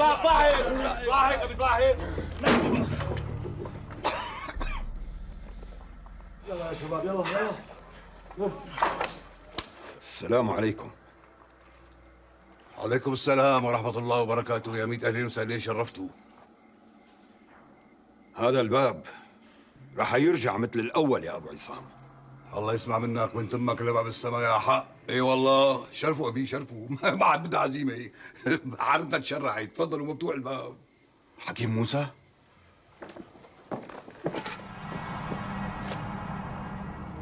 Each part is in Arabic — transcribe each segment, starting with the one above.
اطلع هيك اطلع هيك اطلع هيك. يلا يا شباب يلا يلا. السلام عليكم. عليكم السلام ورحمة الله وبركاته. يا ميت أهلين وسهلين، شرفتوا. هذا الباب رح يرجع مثل الأول يا أبو عصام. الله يسمع منك وانت امك لباب السما يا حق. اي والله شرفوا ابي شرفوا. ما عاد بدها عزيمه. عرضنا تشرعت. تفضلوا مفتوح الباب. حكيم موسى؟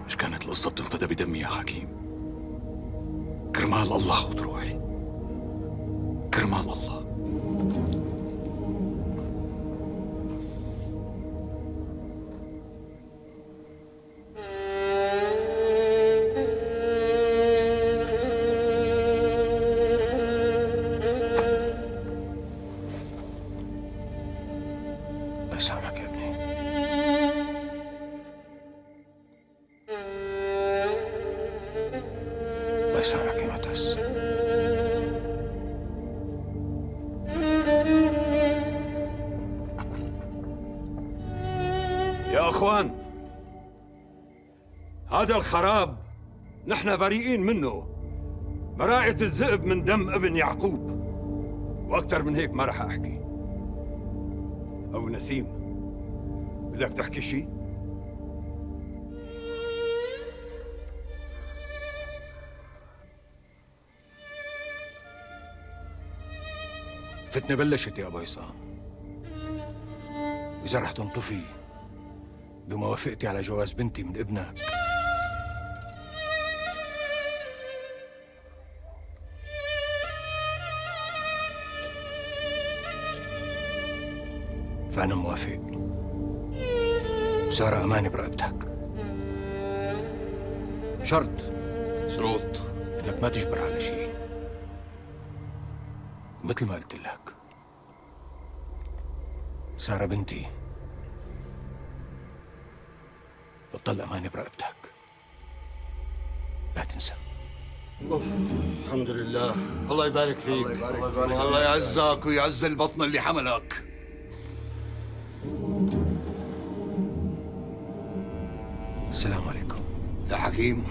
مش كانت القصة بتنفدى بدمي يا حكيم؟ كرمال الله خذ روحي، كرمال الله. الله يسامحك يا ابني. الله يسامحك يا معتز. يا أخوان، هذا الخراب نحن بريئين منه، براعة الذئب من دم ابن يعقوب، وأكثر من هيك ما رح أحكي. أبو نسيم، بدك تحكي شيء؟ فتنة بلشت يا أبو عصام، إذا رح تنطفي بموافقتي على جواز بنتي من ابنك فأنا موافق، وسارة أمانة برقبتك. شرط شروط. إنك ما تجبر على شيء، مثل ما قلت لك سارة بنتي بتضل أمانة برقبتك، لا تنسى. الحمد لله. الله يبارك فيك. الله يبارك فيك. الله يعزك ويعز البطن اللي حملك. السلام عليكم يا حكيم،